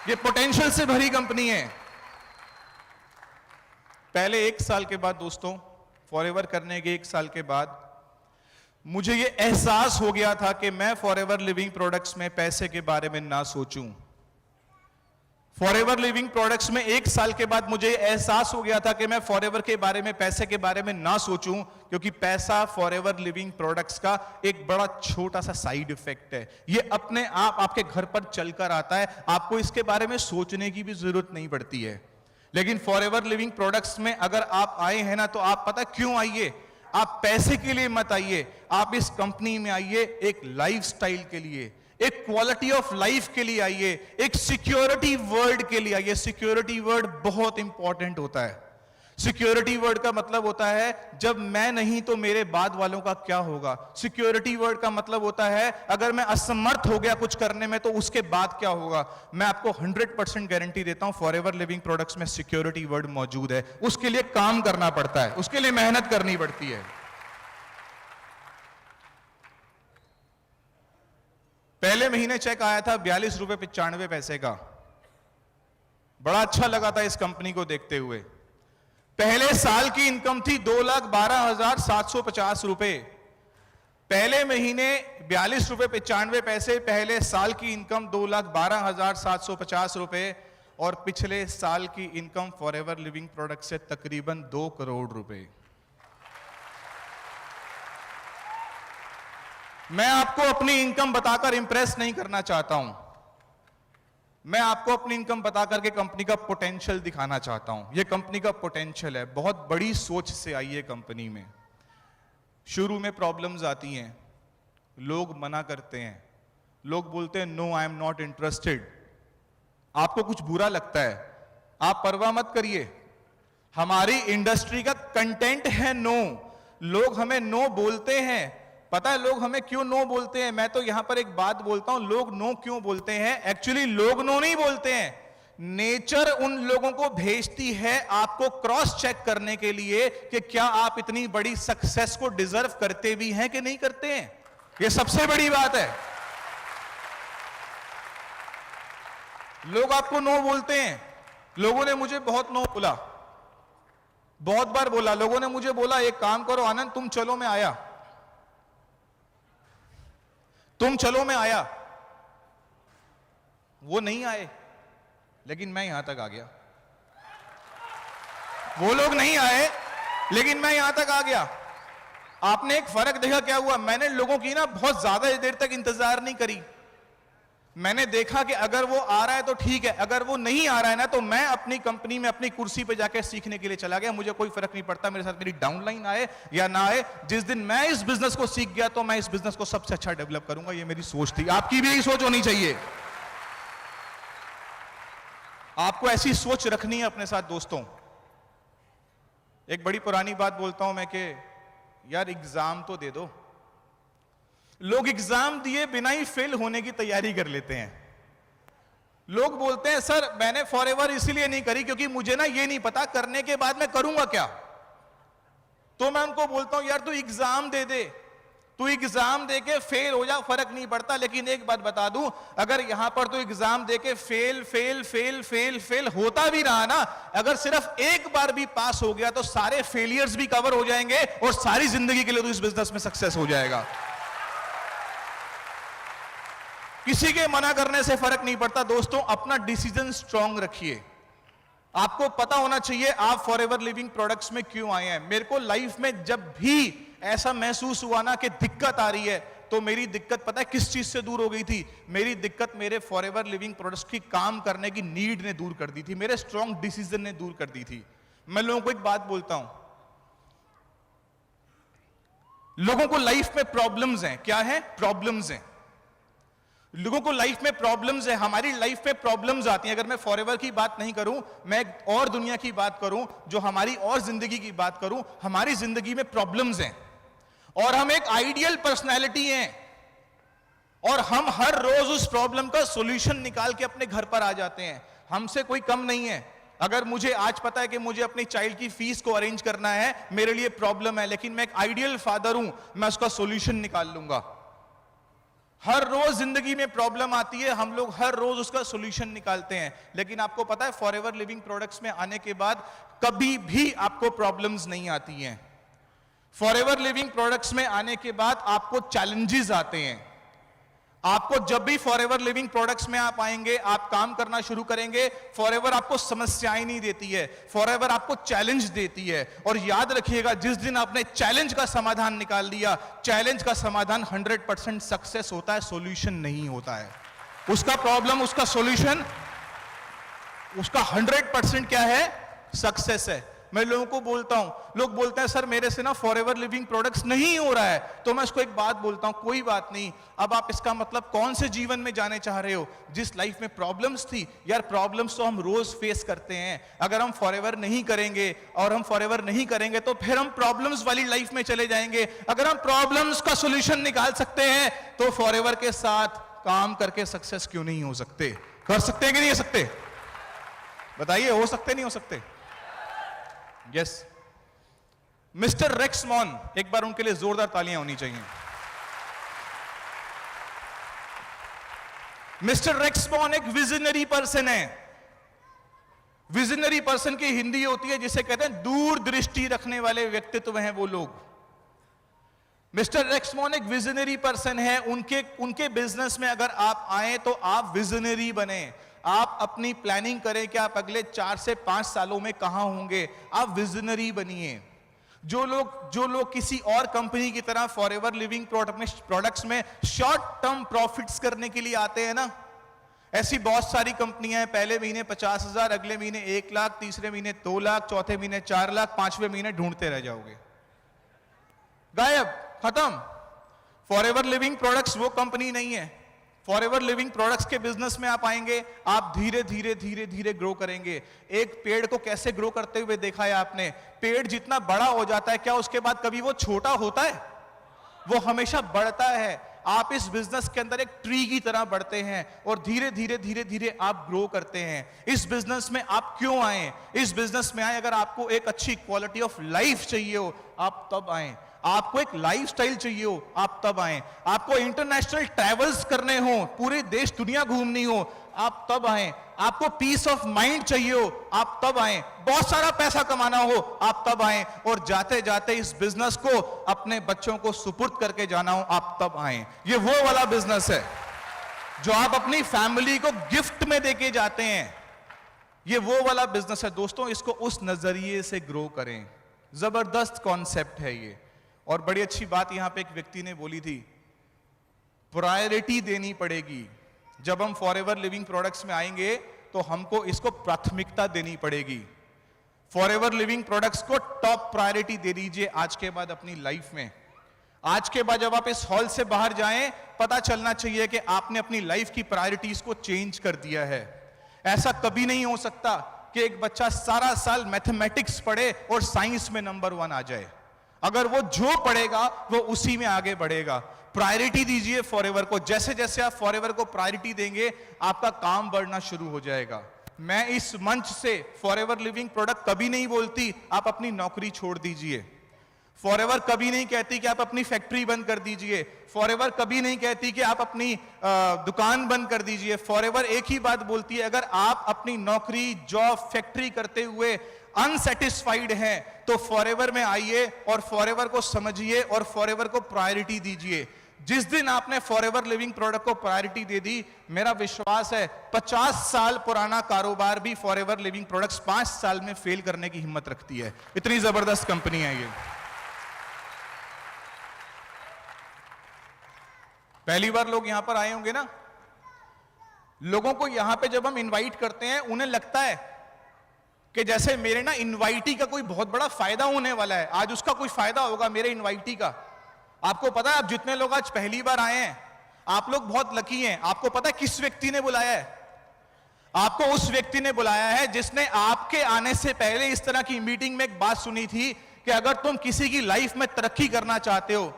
ये पोटेंशियल से भरी कंपनी है। पहले 1 साल के बाद दोस्तों, फॉरएवर करने के 1 साल के बाद मुझे यह एहसास हो गया था कि मैं फॉरएवर लिविंग प्रोडक्ट्स में पैसे के बारे में ना सोचूं। फॉरएवर लिविंग प्रोडक्ट्स में 1 साल के बाद मुझे एहसास हो गया था कि मैं फॉरएवर के बारे में, पैसे के बारे में ना सोचूं, क्योंकि पैसा फॉरएवर लिविंग प्रोडक्ट्स का एक बड़ा छोटा सा साइड इफेक्ट है। ये अपने आप आपके घर पर चलकर आता है, आपको इसके बारे में सोचने की भी जरूरत नहीं पड़ती है। लेकिन फॉरएवर लिविंग प्रोडक्ट्स में अगर आप आए हैं ना, तो आप पता क्यों आइए? आप पैसे के लिए मत आइए, आप इस कंपनी में आइए एक लाइफस्टाइल के लिए, एक क्वालिटी ऑफ लाइफ के लिए आइए, एक सिक्योरिटी वर्ड के लिए आइए। सिक्योरिटी वर्ड बहुत इंपॉर्टेंट होता है। सिक्योरिटी वर्ड का मतलब होता है जब मैं नहीं तो मेरे बाद वालों का क्या होगा। सिक्योरिटी वर्ड का मतलब होता है अगर मैं असमर्थ हो गया कुछ करने में तो उसके बाद क्या होगा। मैं आपको 100% गारंटी देता हूं फॉरएवर लिविंग प्रोडक्ट्स में सिक्योरिटी वर्ड मौजूद है। उसके लिए काम करना पड़ता है, उसके लिए मेहनत करनी पड़ती है। पहले महीने चेक आया था 42 रुपए 95 पैसे का। बड़ा अच्छा लगा था इस कंपनी को देखते हुए। पहले साल की इनकम थी 2,12,750 रुपए। पहले महीने 42 रुपए 95 पैसे, पहले साल की इनकम 2,12,750 रुपए, और पिछले साल की इनकम फॉरएवर लिविंग प्रोडक्ट से तकरीबन 2 करोड़ रुपए। मैं आपको अपनी इनकम बताकर इंप्रेस नहीं करना चाहता हूं, मैं आपको अपनी इनकम बताकर के कंपनी का पोटेंशियल दिखाना चाहता हूं। यह कंपनी का पोटेंशियल है। बहुत बड़ी सोच से आई है कंपनी में। शुरू में प्रॉब्लम्स आती हैं, लोग मना करते हैं, लोग बोलते हैं no I am not interested. आपको कुछ बुरा लगता है, आप परवाह मत करिए। हमारी इंडस्ट्री का कंटेंट है नो। लोग हमें नो बोलते हैं। पता है लोग हमें क्यों नो बोलते हैं? मैं तो यहां पर एक बात बोलता हूं, लोग नो क्यों बोलते हैं? एक्चुअली लोग नो नहीं बोलते हैं, नेचर उन लोगों को भेजती है आपको क्रॉस चेक करने के लिए कि क्या आप इतनी बड़ी सक्सेस को डिजर्व करते भी हैं कि नहीं करते हैं। यह सबसे बड़ी बात है। लोग आपको नो बोलते हैं। लोगों ने मुझे बहुत नो बोला, बहुत बार बोला। लोगों ने मुझे बोला एक काम करो आनंद, तुम चलो मैं आया, तुम चलो मैं आया। वो नहीं आए, लेकिन मैं यहां तक आ गया। वो लोग नहीं आए, लेकिन मैं यहां तक आ गया। आपने एक फर्क देखा क्या हुआ? मैंने लोगों की ना बहुत ज्यादा देर तक इंतजार नहीं करी। मैंने देखा कि अगर वो आ रहा है तो ठीक है, अगर वो नहीं आ रहा है ना तो मैं अपनी कंपनी में अपनी कुर्सी पे जाके सीखने के लिए चला गया। मुझे कोई फर्क नहीं पड़ता मेरे साथ मेरी डाउनलाइन आए या ना आए। जिस दिन मैं इस बिजनेस को सीख गया तो मैं इस बिजनेस को सबसे अच्छा डेवलप करूंगा। ये मेरी सोच थी। आपकी भी यही सोच होनी चाहिए। आपको ऐसी सोच रखनी है अपने साथ दोस्तों। एक बड़ी पुरानी बात बोलता हूं मैं कि यार एग्जाम तो दे दो। लोग एग्जाम दिए बिना ही फेल होने की तैयारी कर लेते हैं। लोग बोलते हैं सर मैंने फॉरएवर इसीलिए नहीं करी क्योंकि मुझे ना ये नहीं पता करने के बाद मैं करूंगा क्या। तो मैं उनको बोलता हूं यार तू एग्जाम दे दे, तू एग्जाम दे के फेल हो जा, फर्क नहीं पड़ता। लेकिन एक बात बता दूं, अगर यहां पर तू एग्जाम दे के fail fail fail fail fail होता भी रहा ना, अगर सिर्फ एक बार भी पास हो गया तो सारे फेलियर्स भी कवर हो जाएंगे और सारी जिंदगी के लिए तू इस बिजनेस में सक्सेस हो जाएगा। किसी के मना करने से फर्क नहीं पड़ता दोस्तों। अपना डिसीजन स्ट्रांग रखिए। आपको पता होना चाहिए आप फॉरएवर लिविंग प्रोडक्ट्स में क्यों आए हैं। मेरे को लाइफ में जब भी ऐसा महसूस हुआ ना कि दिक्कत आ रही है, तो मेरी दिक्कत पता है किस चीज से दूर हो गई थी? मेरी दिक्कत मेरे फॉरएवर लिविंग प्रोडक्ट्स की काम करने की नीड ने दूर कर दी थी, मेरे स्ट्रॉन्ग डिसीजन ने दूर कर दी थी। मैं लोगों को एक बात बोलता हूं, लोगों को लाइफ में प्रॉब्लम्स हैं। क्या है? प्रॉब्लम्स हैं। लोगों को लाइफ में प्रॉब्लम्स है। हमारी लाइफ में प्रॉब्लम्स आती हैं। अगर मैं फॉरएवर की बात नहीं करूं, मैं एक और दुनिया की बात करूं, जो हमारी और जिंदगी की बात करूं, हमारी जिंदगी में प्रॉब्लम्स हैं और हम एक आइडियल पर्सनैलिटी हैं और हम हर रोज उस प्रॉब्लम का सॉल्यूशन निकाल के अपने घर पर आ जाते हैं। हमसे कोई कम नहीं है। अगर मुझे आज पता है कि मुझे अपनी चाइल्ड की फीस को अरेंज करना है, मेरे लिए प्रॉब्लम है, लेकिन मैं एक आइडियल फादर हूं, मैं उसका सॉल्यूशन निकाल लूंगा। हर रोज जिंदगी में प्रॉब्लम आती है, हम लोग हर रोज उसका सॉल्यूशन निकालते हैं। लेकिन आपको पता है फॉरएवर लिविंग प्रोडक्ट्स में आने के बाद कभी भी आपको प्रॉब्लम्स नहीं आती हैं। फॉरएवर लिविंग प्रोडक्ट्स में आने के बाद आपको चैलेंजेस आते हैं। आपको जब भी फॉरएवर लिविंग प्रोडक्ट्स में आप आएंगे, आप काम करना शुरू करेंगे, फॉरएवर आपको समस्याएं नहीं देती है, फॉरएवर आपको चैलेंज देती है। और याद रखिएगा, जिस दिन आपने चैलेंज का समाधान निकाल दिया, चैलेंज का समाधान 100% सक्सेस होता है, सॉल्यूशन नहीं होता है। उसका प्रॉब्लम, उसका सॉल्यूशन, उसका 100% क्या है? सक्सेस है। मैं लोगों को बोलता हूं, लोग बोलते हैं सर मेरे से ना फॉरएवर लिविंग प्रोडक्ट्स नहीं हो रहा है, तो मैं उसको एक बात बोलता हूं, कोई बात नहीं। अब आप इसका मतलब कौन से जीवन में जाने चाह रहे हो? जिस लाइफ में प्रॉब्लम्स थी, यार प्रॉब्लम्स तो हम रोज फेस करते हैं। अगर हम फॉरएवर नहीं करेंगे और हम फॉरएवर नहीं करेंगे तो फिर हम प्रॉब्लम्स वाली लाइफ में चले जाएंगे। अगर हम प्रॉब्लम्स का सॉल्यूशन निकाल सकते हैं तो फॉरएवर के साथ काम करके सक्सेस क्यों नहीं हो सकते? कर सकते हैं कि नहीं हो सकते? बताइए, हो सकते नहीं हो सकते? यस। मिस्टर रेक्स मॉन, एक बार उनके लिए जोरदार तालियां होनी चाहिए। मिस्टर रेक्स मॉन एक विजनरी पर्सन है। विजनरी पर्सन की हिंदी होती है जिसे कहते हैं दूरदृष्टि रखने वाले व्यक्तित्व हैं वो लोग। मिस्टर रेक्स मॉन एक विजनरी पर्सन है। उनके बिजनेस में अगर आप आए तो आप विजनरी बने। आप अपनी प्लानिंग करें कि आप अगले 4 से 5 सालों में कहां होंगे। आप विजनरी बनिए। जो लोग किसी और कंपनी की तरह फॉरएवर लिविंग प्रोडक्ट्स में शॉर्ट टर्म प्रॉफिट्स करने के लिए आते हैं ना, ऐसी बहुत सारी कंपनियां हैं। पहले महीने 50,000, अगले महीने 1 लाख, तीसरे महीने 2 लाख, चौथे महीने 4 लाख, 5वें महीने ढूंढते रह जाओगे, गायब, खत्म। फॉरएवर लिविंग प्रोडक्ट्स वो कंपनी नहीं है। फॉरएवर लिविंग प्रोडक्ट्स के बिजनेस में आप आएंगे, आप धीरे धीरे ग्रो करेंगे। एक पेड़ को कैसे ग्रो करते हुए देखा है आपने? पेड़ जितना बड़ा हो जाता है, क्या उसके बाद कभी वो छोटा होता है? वो हमेशा बढ़ता है। आप इस बिजनेस के अंदर एक ट्री की तरह बढ़ते हैं और धीरे धीरे आप ग्रो करते हैं। इस बिजनेस में आप क्यों आए? इस बिजनेस में आए अगर आपको एक अच्छी क्वालिटी ऑफ लाइफ चाहिए हो, आप तब आए। आपको एक लाइफस्टाइल चाहिए हो, आप तब आए। आपको इंटरनेशनल ट्रैवल्स करने हो, पूरे देश दुनिया घूमनी हो, आप तब आए। आपको पीस ऑफ माइंड चाहिए हो, आप तब आए। बहुत सारा पैसा कमाना हो, आप तब आए। और जाते जाते इस बिजनेस को अपने बच्चों को सुपुर्द करके जाना हो, आप तब आए। ये वो वाला बिजनेस है जो आप अपनी फैमिली को गिफ्ट में देके जाते हैं। ये वो वाला बिजनेस है दोस्तों। इसको उस नजरिए से ग्रो करें। जबरदस्त कॉन्सेप्ट है ये। और बड़ी अच्छी बात यहां पे एक व्यक्ति ने बोली थी, प्रायोरिटी देनी पड़ेगी। जब हम फॉरएवर लिविंग प्रोडक्ट्स में आएंगे तो हमको इसको प्राथमिकता देनी पड़ेगी। फॉरएवर लिविंग प्रोडक्ट्स को टॉप प्रायोरिटी दे दीजिए आज के बाद अपनी लाइफ में। आज के बाद जब आप इस हॉल से बाहर जाएं, पता चलना चाहिए कि आपने अपनी लाइफ की प्रायोरिटीज को चेंज कर दिया है। ऐसा कभी नहीं हो सकता कि एक बच्चा सारा साल मैथमेटिक्स पढ़े और साइंस में नंबर 1 आ जाए। अगर वो जो पढ़ेगा वो उसी में आगे बढ़ेगा। प्रायोरिटी दीजिए फॉरएवर को। जैसे जैसे आप फॉरएवर को प्रायोरिटी देंगे, आपका काम बढ़ना शुरू हो जाएगा। मैं इस मंच से फॉरएवर लिविंग प्रोडक्ट कभी नहीं बोलती आप अपनी नौकरी छोड़ दीजिए। फॉरएवर कभी नहीं कहती कि आप अपनी फैक्ट्री बंद कर दीजिए। फॉरएवर कभी नहीं कहती कि आप अपनी दुकान बंद कर दीजिए। फॉरएवर एक ही बात बोलती है, अगर आप अपनी नौकरी, जॉब, फैक्ट्री करते हुए अनसेटिस्फाइड हैं तो फॉरएवर में आइए और फॉरएवर को समझिए और फॉरएवर को प्रायोरिटी दीजिए। जिस दिन आपने फॉरएवर लिविंग प्रोडक्ट को प्रायोरिटी दे दी, मेरा विश्वास है 50 साल पुराना कारोबार भी फॉरएवर लिविंग प्रोडक्ट्स 5 साल में फेल करने की हिम्मत रखती है। इतनी जबरदस्त कंपनी है ये। पहली बार लोग यहां पर आए होंगे ना, लोगों को यहां पे जब हम इनवाइट करते हैं उन्हें लगता है कि जैसे मेरे ना इनवाइटी का कोई बहुत बड़ा फायदा होने वाला है, आज उसका कोई फायदा होगा मेरे इनवाइटी का। आपको पता है आप जितने लोग आज पहली बार आए हैं, आप लोग बहुत लकी हैं। आपको पता है किस व्यक्ति ने बुलाया है? आपको उस व्यक्ति ने बुलाया है जिसने आपके आने से पहले इस तरह की मीटिंग में एक बात सुनी थी कि अगर तुम किसी की लाइफ में तरक्की करना चाहते हो,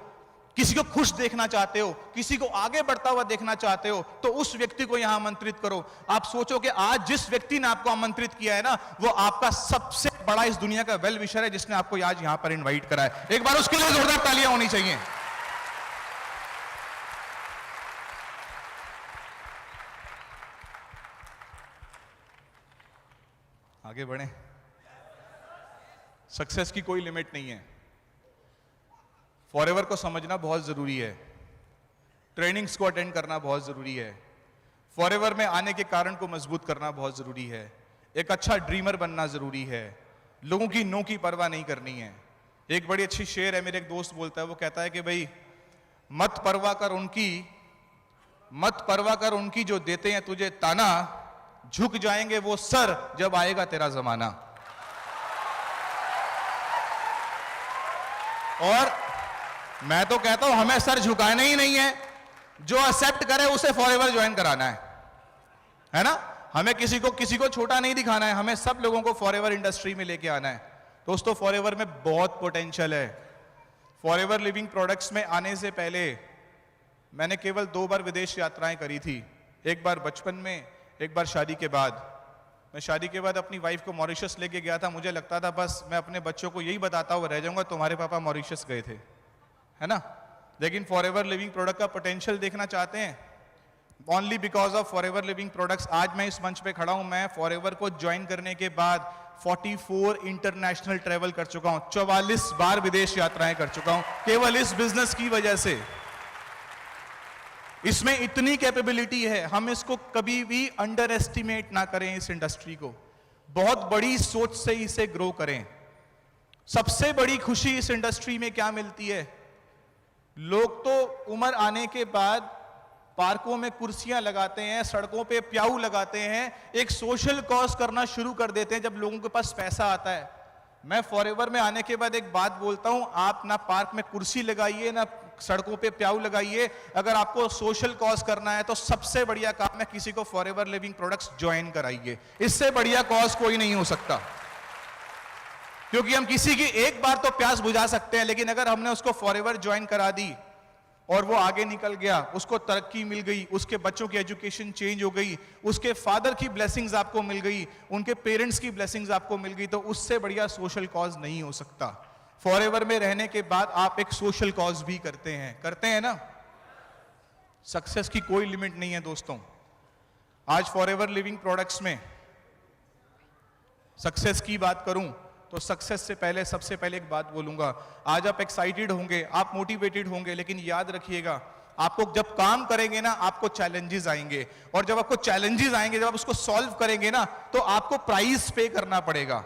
किसी को खुश देखना चाहते हो, किसी को आगे बढ़ता हुआ देखना चाहते हो, तो उस व्यक्ति को यहां आमंत्रित करो। आप सोचो कि आज जिस व्यक्ति ने आपको आमंत्रित किया है ना, वो आपका सबसे बड़ा इस दुनिया का वेल विशर है जिसने आपको आज यहां पर इनवाइट करा है। एक बार उसके लिए जोरदार तालियां होनी चाहिए। आगे बढ़े। सक्सेस की कोई लिमिट नहीं है। फॉरएवर को समझना बहुत जरूरी है, ट्रेनिंग्स को अटेंड करना बहुत जरूरी है, फॉरएवर में आने के कारण को मजबूत करना बहुत जरूरी है, एक अच्छा ड्रीमर बनना जरूरी है, लोगों की नो की परवाह नहीं करनी है। एक बड़ी अच्छी शेर है, मेरे एक दोस्त बोलता है, वो कहता है कि भाई मत परवाह कर उनकी जो देते हैं तुझे ताना, झुक जाएंगे वो सर जब आएगा तेरा जमाना। और मैं तो कहता हूं हमें सर झुकाना ही नहीं है, जो एक्सेप्ट करे उसे फॉरएवर ज्वाइन कराना है ना। हमें किसी को छोटा नहीं दिखाना है, हमें सब लोगों को फॉरएवर इंडस्ट्री में लेके आना है। दोस्तों फॉरएवर में बहुत पोटेंशियल है। फॉरएवर लिविंग प्रोडक्ट्स में आने से पहले मैंने केवल 2 बार विदेश यात्राएं करी थी, एक बार बचपन में, एक बार शादी के बाद। मैं शादी के बाद अपनी वाइफ को मॉरिशस लेके गया था। मुझे लगता था बस मैं अपने बच्चों को यही बताता हुआ रह जाऊंगा, तुम्हारे पापा मॉरिशस गए थे, है ना। लेकिन फॉरएवर लिविंग प्रोडक्ट का पोटेंशियल देखना चाहते हैं, only because of forever living products आज मैं इस मंच पे खड़ा हूं। मैं फॉरएवर को ज्वाइन करने के बाद 44 इंटरनेशनल ट्रेवल कर चुका हूं, 44 बार विदेश यात्राएं कर चुका हूं, केवल इस बिजनेस की वजह से। इसमें इतनी कैपेबिलिटी है, हम इसको कभी भी अंडर एस्टिमेट ना करें। इस इंडस्ट्री को बहुत बड़ी सोच से इसे ग्रो करें। सबसे बड़ी खुशी इस इंडस्ट्री में क्या मिलती है? लोग तो उम्र आने के बाद पार्कों में कुर्सियां लगाते हैं, सड़कों पे प्याऊ लगाते हैं, एक सोशल कॉज करना शुरू कर देते हैं जब लोगों के पास पैसा आता है। मैं फॉरएवर में आने के बाद एक बात बोलता हूं, आप ना पार्क में कुर्सी लगाइए ना सड़कों पे प्याऊ लगाइए। अगर आपको सोशल कॉज करना है तो सबसे बढ़िया काम है किसी को फॉरएवर लिविंग प्रोडक्ट्स ज्वाइन कराइए। इससे बढ़िया कॉज कोई नहीं हो सकता, क्योंकि हम किसी की एक बार तो प्यास बुझा सकते हैं, लेकिन अगर हमने उसको फॉरएवर ज्वाइन करा दी और वो आगे निकल गया, उसको तरक्की मिल गई, उसके बच्चों की एजुकेशन चेंज हो गई, उसके फादर की ब्लेसिंग्स आपको मिल गई, उनके पेरेंट्स की ब्लेसिंग्स आपको मिल गई, तो उससे बढ़िया सोशल कॉज नहीं हो सकता। फॉरएवर में रहने के बाद आप एक सोशल कॉज भी करते हैं ना। सक्सेस की कोई लिमिट नहीं है दोस्तों। आज फॉरएवर लिविंग प्रोडक्ट्स में सक्सेस की बात करूं तो सक्सेस से पहले सबसे पहले एक बात बोलूंगा, आज आप एक्साइटेड होंगे, आप मोटिवेटेड होंगे, लेकिन याद रखिएगा आपको जब काम करेंगे ना आपको चैलेंजेस आएंगे, और जब आपको चैलेंजेस आएंगे, जब आप उसको सॉल्व करेंगे ना तो आपको प्राइस पे करना पड़ेगा।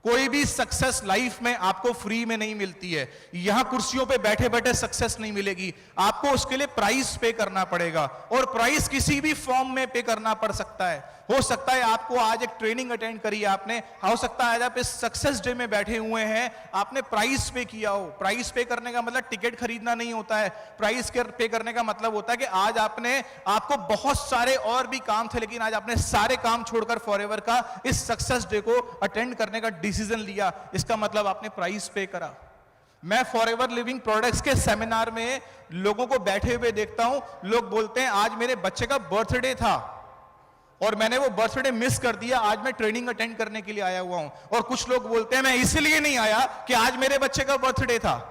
कोई भी सक्सेस लाइफ में आपको फ्री में नहीं मिलती है। यहां कुर्सियों पे बैठे बैठे सक्सेस नहीं मिलेगी, आपको उसके लिए प्राइस पे करना पड़ेगा, और प्राइस किसी भी फॉर्म में पे करना पड़ सकता है। हो सकता है आपको आज एक ट्रेनिंग अटेंड करी आपने, हो सकता है आज आप इस सक्सेस डे में बैठे हुए हैं, आपने प्राइस पे किया हो। प्राइस पे करने का मतलब टिकट खरीदना नहीं होता है, प्राइस पे करने का मतलब होता है कि आज आपको बहुत सारे और भी काम थे, लेकिन आज आपने सारे काम छोड़कर फॉरएवर का इस सक्सेस डे को अटेंड करने का डिसीजन लिया। इसका मतलब आपने प्राइस पे करा। मैं फॉरएवर लिविंग प्रोडक्ट्स के सेमिनार में लोगों को बैठे हुए देखता हूं, लोग बोलते हैं आज मेरे बच्चे का बर्थडे था और मैंने वो बर्थडे मिस कर दिया, आज मैं ट्रेनिंग अटेंड करने के लिए आया हुआ हूं। और कुछ लोग बोलते हैं मैं इसलिए नहीं आया कि आज मेरे बच्चे का बर्थडे था।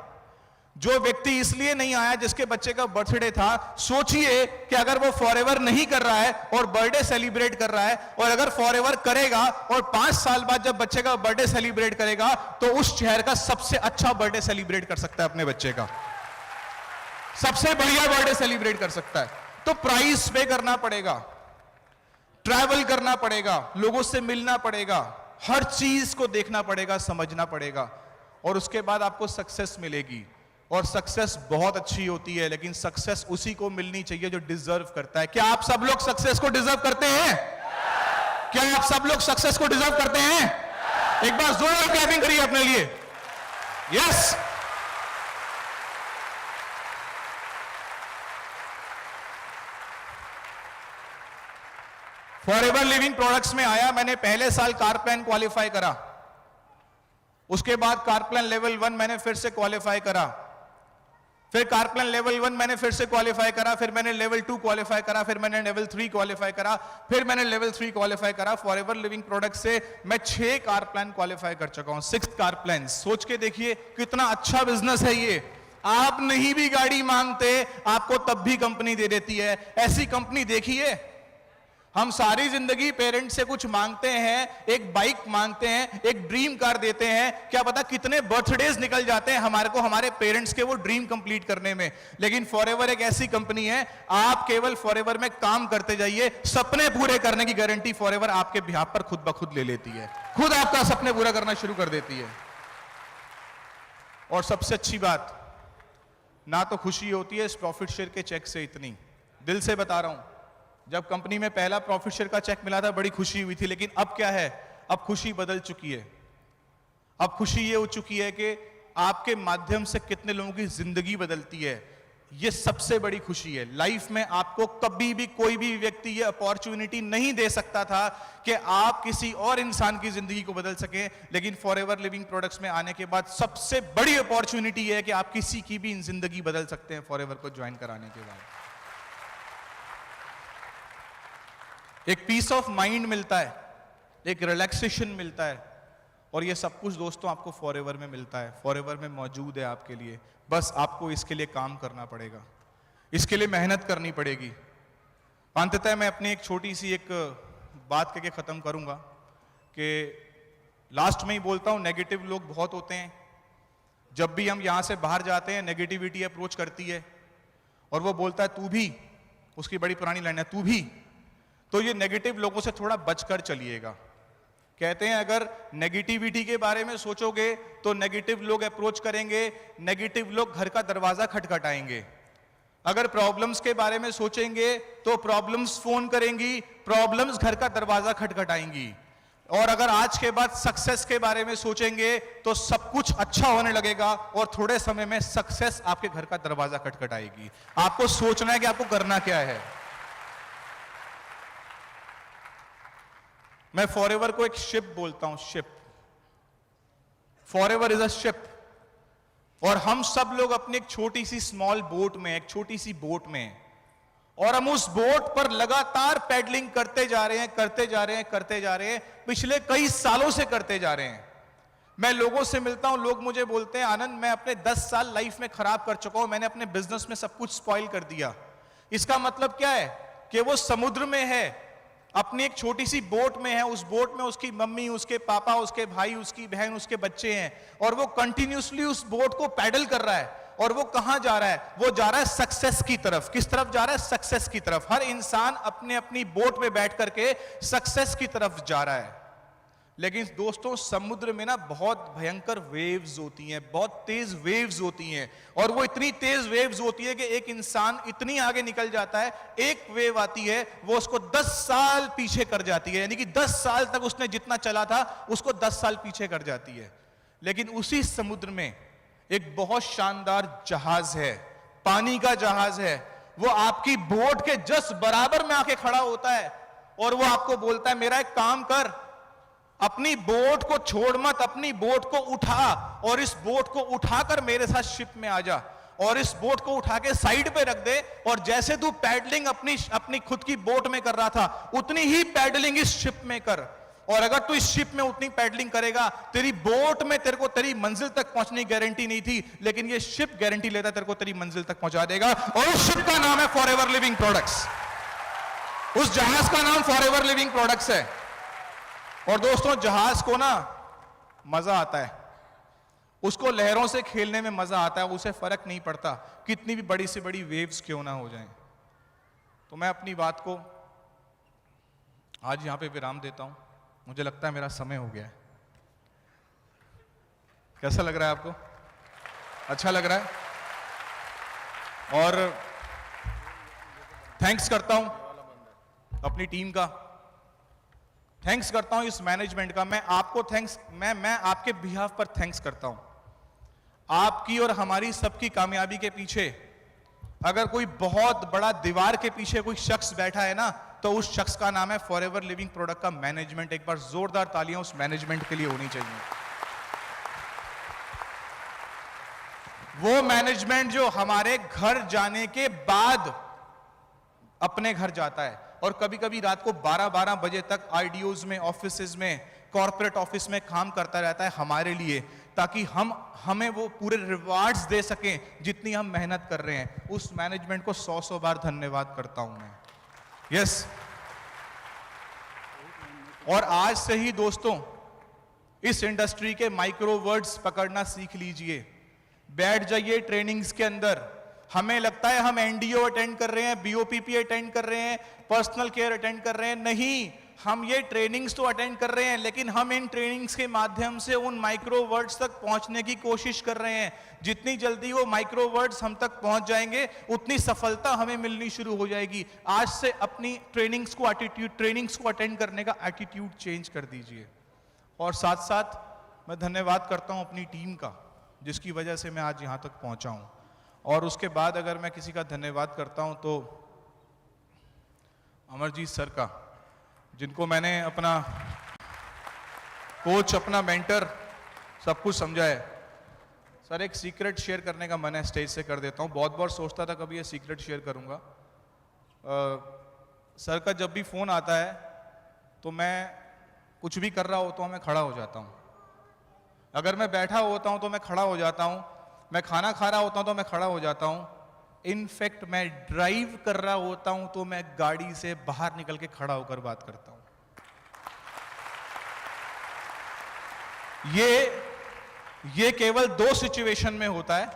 जो व्यक्ति इसलिए नहीं आया जिसके बच्चे का बर्थडे था, सोचिए कि अगर वो फॉरएवर नहीं कर रहा है और बर्थडे सेलिब्रेट कर रहा है, और अगर फॉरएवर करेगा और 5 साल बाद जब बच्चे का बर्थडे सेलिब्रेट करेगा तो उस शहर का सबसे अच्छा बर्थडे सेलिब्रेट कर सकता है, अपने बच्चे का सबसे बढ़िया बर्थडे सेलिब्रेट कर सकता है। तो प्राइस पे करना पड़ेगा, ट्रैवल करना पड़ेगा, लोगों से मिलना पड़ेगा, हर चीज को देखना पड़ेगा, समझना पड़ेगा, और उसके बाद आपको सक्सेस मिलेगी। और सक्सेस बहुत अच्छी होती है, लेकिन सक्सेस उसी को मिलनी चाहिए जो डिजर्व करता है। क्या आप सब लोग सक्सेस को डिजर्व करते हैं? क्या आप सब लोग सक्सेस को डिजर्व करते हैं? एक बार जोरदार क्लैपिंग करिए अपने लिए। यस। फॉरएवर लिविंग प्रोडक्ट्स में आया, मैंने पहले साल कारप्लान क्वालिफाई करा, उसके बाद कारप्लान लेवल 1 मैंने फिर से क्वालिफाई करा, फिर कारप्लान लेवल 1 मैंने फिर से क्वालिफाई करा, फिर मैंने लेवल 2 क्वालिफाई करा, फिर मैंने लेवल 3 क्वालिफाई करा, फिर मैंने लेवल 3 क्वालिफाई करा। फॉरएवर लिविंग प्रोडक्ट से मैं 6 कारप्लान क्वालिफाई कर चुका हूं, 6 कारप्लान। सोच के देखिए कितना अच्छा बिजनेस है ये। आप नहीं भी गाड़ी मांगते, आपको तब भी कंपनी दे देती है। ऐसी कंपनी देखिए। हम सारी जिंदगी पेरेंट से कुछ मांगते हैं, एक बाइक मांगते हैं, एक ड्रीम कार देते हैं, क्या पता कितने बर्थडेज निकल जाते हैं हमारे को हमारे पेरेंट्स के वो ड्रीम कंप्लीट करने में। लेकिन फॉरएवर एक ऐसी कंपनी है, आप केवल फॉरएवर में काम करते जाइए, सपने पूरे करने की गारंटी फॉरएवर आपके बिहाफ पर खुद ब खुद ले लेती है, खुद आपका सपने पूरा करना शुरू कर देती है। और सबसे अच्छी बात, ना तो खुशी होती है इस प्रॉफिट शेयर के चेक से, इतनी दिल से बता रहा हूं, जब कंपनी में पहला प्रॉफिट शेयर का चेक मिला था बड़ी खुशी हुई थी, लेकिन अब क्या है, अब खुशी बदल चुकी है। अब खुशी ये हो चुकी है कि आपके माध्यम से कितने लोगों की जिंदगी बदलती है, ये सबसे बड़ी खुशी है। लाइफ में आपको कभी भी कोई भी व्यक्ति ये अपॉर्चुनिटी नहीं दे सकता था कि आप किसी और इंसान की जिंदगी को बदल सके, लेकिन फॉरएवर लिविंग प्रोडक्ट्स में आने के बाद सबसे बड़ी अपॉर्चुनिटी है कि आप किसी की भी जिंदगी बदल सकते हैं फॉरएवर को ज्वाइन कराने के बाद। एक पीस ऑफ माइंड मिलता है, एक रिलैक्सेशन मिलता है, और ये सब कुछ दोस्तों आपको फॉरएवर में मिलता है, फॉरएवर में मौजूद है आपके लिए। बस आपको इसके लिए काम करना पड़ेगा, इसके लिए मेहनत करनी पड़ेगी। अंततः मैं अपनी एक छोटी सी एक बात करके खत्म करूंगा कि लास्ट में ही बोलता हूं, नेगेटिव लोग बहुत होते हैं। जब भी हम यहां से बाहर जाते हैं, नेगेटिविटी अप्रोच करती है और वो बोलता है तू भी, उसकी बड़ी पुरानी लाइन है, तू भी। तो ये नेगेटिव लोगों से थोड़ा बचकर चलिएगा। कहते हैं अगर नेगेटिविटी के बारे में सोचोगे तो नेगेटिव लोग अप्रोच करेंगे, नेगेटिव लोग घर का दरवाजा खटखटाएंगे। अगर प्रॉब्लम्स के बारे में सोचेंगे तो प्रॉब्लम्स फोन करेंगी, प्रॉब्लम्स घर का दरवाजा खटखटाएंगी। और अगर आज के बाद सक्सेस के बारे में सोचेंगे तो सब कुछ अच्छा होने लगेगा और थोड़े समय में सक्सेस आपके घर का दरवाजा खटखटाएगी। आपको सोचना है कि आपको करना क्या है। मैं फॉरएवर को एक शिप बोलता हूं, ship. Forever is a ship, और हम सब लोग अपनी एक छोटी सी स्मॉल बोट में, एक छोटी सी बोट में, और हम उस बोट पर लगातार पैडलिंग करते जा रहे हैं, करते जा रहे हैं, करते जा रहे हैं, पिछले कई सालों से करते जा रहे हैं। मैं लोगों से मिलता हूं, लोग मुझे बोलते हैं आनंद मैं अपने 10 साल लाइफ में खराब कर चुका हूं, मैंने अपने बिजनेस में सब कुछ स्पॉइल कर दिया। इसका मतलब क्या है कि वो समुद्र में है, अपनी एक छोटी सी बोट में है, उस बोट में उसकी मम्मी, उसके पापा, उसके भाई, उसकी बहन, उसके बच्चे हैं, और वो कंटिन्यूसली उस बोट को पैडल कर रहा है। और वो कहां जा रहा है? वो जा रहा है सक्सेस की तरफ। किस तरफ जा रहा है? सक्सेस की तरफ। हर इंसान अपने अपनी बोट में बैठ करके सक्सेस की तरफ जा रहा है। लेकिन दोस्तों समुद्र में ना बहुत भयंकर वेव्स होती हैं, बहुत तेज वेव्स होती हैं, और वो इतनी तेज वेव्स होती है कि एक इंसान इतनी आगे निकल जाता है, एक वेव आती है वो उसको 10 साल पीछे कर जाती है, यानी कि 10 साल तक उसने जितना चला था उसको 10 साल पीछे कर जाती है। लेकिन उसी समुद्र में एक बहुत शानदार जहाज है, पानी का जहाज है, वो आपकी बोट के जस्ट बराबर में आके खड़ा होता है और वो आपको बोलता है मेरा एक काम कर, अपनी बोट को छोड़ मत, अपनी बोट को उठा और इस बोट को उठाकर मेरे साथ शिप में आ जा, और इस बोट को उठा के साइड पे रख दे, और जैसे तू पैडलिंग अपनी खुद की बोट में कर रहा था उतनी ही पैडलिंग इस शिप में कर। और अगर तू इस शिप में उतनी पैडलिंग करेगा, तेरी बोट में तेरे को तेरी मंजिल तक पहुंचने की गारंटी नहीं थी, लेकिन ये शिप गारंटी लेता तेरे को तेरी मंजिल तक पहुंचा देगा, और उस शिप का नाम है फॉरएवर लिविंग प्रोडक्ट्स। उस जहाज का नाम फॉरएवर लिविंग प्रोडक्ट्स है। और दोस्तों जहाज को ना मजा आता है, उसको लहरों से खेलने में मजा आता है, उसे फर्क नहीं पड़ता कितनी भी बड़ी से बड़ी वेव्स क्यों ना हो जाएं। तो मैं अपनी बात को आज यहां पे विराम देता हूं, मुझे लगता है मेरा समय हो गया है। कैसा लग रहा है आपको? अच्छा लग रहा है? और थैंक्स करता हूं अपनी टीम का, थैंक्स करता हूं इस मैनेजमेंट का। मैं आपको थैंक्स, मैं आपके बिहाफ पर थैंक्स करता हूं। आपकी और हमारी सबकी कामयाबी के पीछे अगर कोई बहुत बड़ा दीवार के पीछे कोई शख्स बैठा है ना, तो उस शख्स का नाम है फॉरएवर लिविंग प्रोडक्ट का मैनेजमेंट। एक बार जोरदार तालियां उस मैनेजमेंट के लिए होनी चाहिए। वो मैनेजमेंट जो हमारे घर जाने के बाद अपने घर जाता है और कभी कभी रात को 12-12 बजे तक आईडीओज में, ऑफिसेज में, कॉर्पोरेट ऑफिस में काम करता रहता है हमारे लिए, ताकि हमें वो पूरे रिवार्ड्स दे सकें जितनी हम मेहनत कर रहे हैं। उस मैनेजमेंट को 100 बार धन्यवाद करता हूं मैं। यस। और आज से ही दोस्तों इस इंडस्ट्री के माइक्रो वर्ड्स पकड़ना सीख लीजिए। बैठ जाइए ट्रेनिंग्स के अंदर। हमें लगता है हम एनडीओ अटेंड कर रहे हैं, बीओपीपी अटेंड कर रहे हैं, पर्सनल केयर अटेंड कर रहे हैं। नहीं, हम ये ट्रेनिंग्स तो अटेंड कर रहे हैं, लेकिन हम इन ट्रेनिंग्स के माध्यम से उन माइक्रो वर्ड्स तक पहुंचने की कोशिश कर रहे हैं। जितनी जल्दी वो माइक्रो वर्ड्स हम तक पहुंच जाएंगे, उतनी सफलता हमें मिलनी शुरू हो जाएगी। आज से अपनी ट्रेनिंग्स को अटेंड करने का एटीट्यूड चेंज कर दीजिए। और साथ साथ मैं धन्यवाद करता हूं अपनी टीम का, जिसकी वजह से मैं आज यहां तक पहुंचा हूं। और उसके बाद अगर मैं किसी का धन्यवाद करता हूं तो अमरजीत सर का, जिनको मैंने अपना कोच, अपना मेंटर, सब कुछ समझा है। सर, एक सीक्रेट शेयर करने का मन है, स्टेज से कर देता हूं। बहुत बार सोचता था कभी ये सीक्रेट शेयर करूंगा। सर का जब भी फोन आता है तो मैं कुछ भी कर रहा होता हूं, मैं खड़ा हो जाता हूं। अगर मैं बैठा होता हूं तो मैं खड़ा हो जाता हूं। मैं खाना खा रहा होता हूं तो मैं खड़ा हो जाता हूं। इनफैक्ट मैं ड्राइव कर रहा होता हूं तो मैं गाड़ी से बाहर निकल के खड़ा होकर बात करता हूं। ये केवल 2 सिचुएशन में होता है,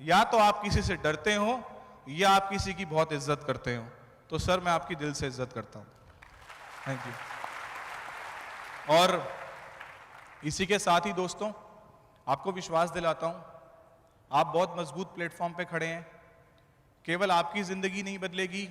या तो आप किसी से डरते हो या आप किसी की बहुत इज्जत करते हो। तो सर, मैं आपकी दिल से इज्जत करता हूं। Thank you. और इसी के साथ ही दोस्तों, आपको विश्वास दिलाता हूं, आप बहुत मजबूत प्लेटफॉर्म पे खड़े हैं। केवल आपकी जिंदगी नहीं बदलेगी।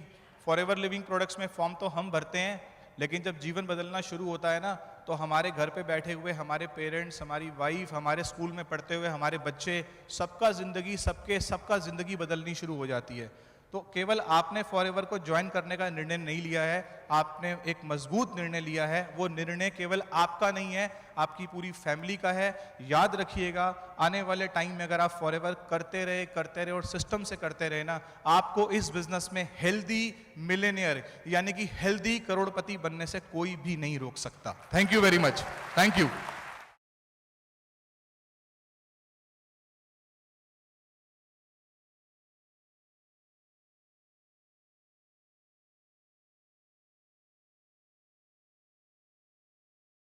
फॉरएवर लिविंग प्रोडक्ट्स में फॉर्म तो हम भरते हैं, लेकिन जब जीवन बदलना शुरू होता है ना, तो हमारे घर पे बैठे हुए हमारे पेरेंट्स, हमारी वाइफ, हमारे स्कूल में पढ़ते हुए हमारे बच्चे, सबका जिंदगी बदलनी शुरू हो जाती है। तो केवल आपने फॉरएवर को ज्वाइन करने का निर्णय नहीं लिया है, आपने एक मजबूत निर्णय लिया है। वो निर्णय केवल आपका नहीं है, आपकी पूरी फैमिली का है। याद रखिएगा, आने वाले टाइम में अगर आप फॉरएवर करते रहे और सिस्टम से करते रहे ना, आपको इस बिजनेस में हेल्दी मिलेनियर यानी कि हेल्दी करोड़पति बनने से कोई भी नहीं रोक सकता। Thank you very much. Thank you.